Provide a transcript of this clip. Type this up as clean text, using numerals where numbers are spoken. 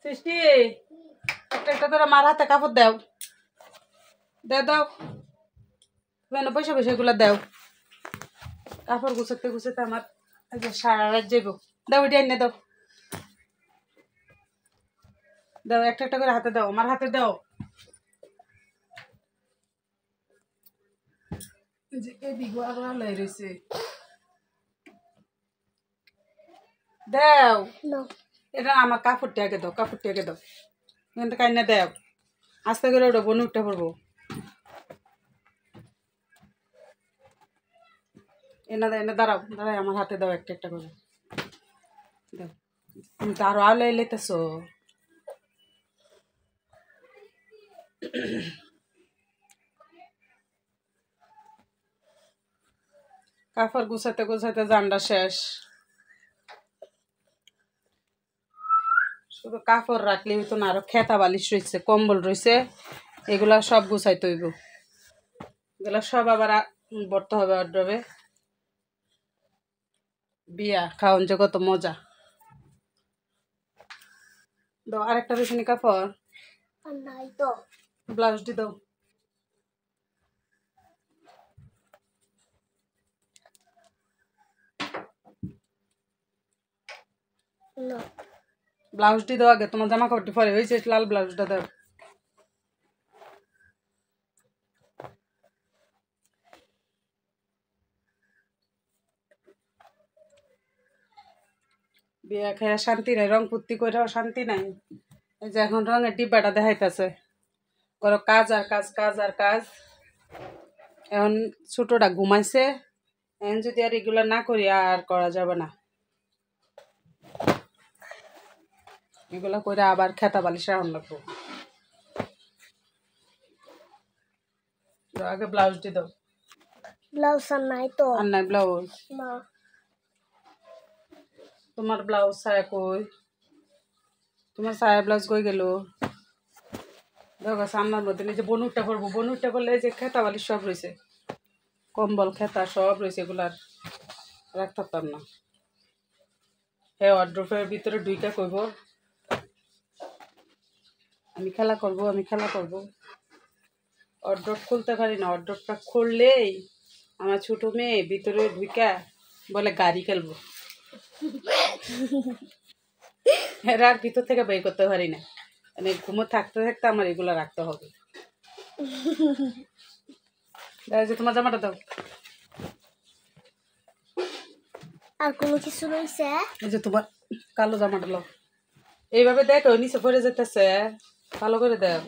সৃষ্টি একটা একটা করে মার হাতে কাপড় দাও দাও দাও তুমি পয়সা পয়সা এগুলো দাও কাপড় গুছাতে গুছাতে আমার সারা রাত যাইব দাও ওইটা এনে দাও দাও একটা একটা করে হাতে দাও আমার হাতে দাও রয়েছে দাও এটা আমার কাপড়টি আগে দাও কাপড়টি আগে দাও কিন্তু কাইনা দাও আস্তে করে ওটা বনে উঠতে পারবো এনে দাঁড়াও দাঁড়াই আমার হাতে দাও একটা একটা করে দাও তুমি তো আরো আলো এলেতেছ কাপড় গুছাতে গুছাতে জানটা শেষ শুধু কাপড় রাখলে হইতো না আরো খেতা বালিশ রয়েছে কম্বল রয়েছে এগুলা সব গুছাইতে হইব এগুলা সব আবার ভরতে হবে অর্ডারে বিয়া খাওয়ান যে কত মজা দাও আরেকটা বেশি কাপড় ব্লাউজ দি দাও ব্লাউজটি দাও আগে তোমার জামা কাপড়টি পরে হয়েছে লাল ব্লাউজটা দাও বিয়া খেয়ে শান্তি নাই রং ফুর্তি করেও শান্তি নাই এই যে এখন রঙের ডিব্বাটা দেখাইতেছে করো কাজ আর কাজ কাজ আর কাজ এখন ছোটটা ঘুমাইছে এখন যদি আর এগুলো না করি আর করা যাবে না এগুলা করে আবার খেতা বালিশ রাখুন লাগবো আগে ব্লাউজটি দাও ব্লাউজ আর নাই তো আর নাই ব্লাউজ না তোমার ব্লাউজ ছায়া কই তোমার ছায়া ব্লাউজ কই গেল দেখো সামনের মধ্যে নিজে বনুরটা করবো বনুরটা করলে যে খেতা বালিশ সব রয়েছে কম্বল খেতা সব রয়েছে এগুলার রাখতে পারতাম না হ্যাঁ ওয়ার্ড্রোবের ভিতরে দুইটা কইব আমি খেলা করব ওয়ার্ড্রোব খুলতে পারি না ওয়ার্ড্রোবটা খুললেই আমার ছোট মেয়ে ভিতরে ঢুকা বলে গাড়ি খেলবো এরা আর ভিতর থেকে বের করতে পারি না মানে ঘুমো থাকতে থাকতে আমার এগুলো রাখতে হবে যে তোমার জামাটা দাও আর কোনো কিছু রয়েছে এই যে তোমার কালো জামাটা দাও এইভাবে দেখো নিচে পড়ে যেতেছে ভালো করে দাও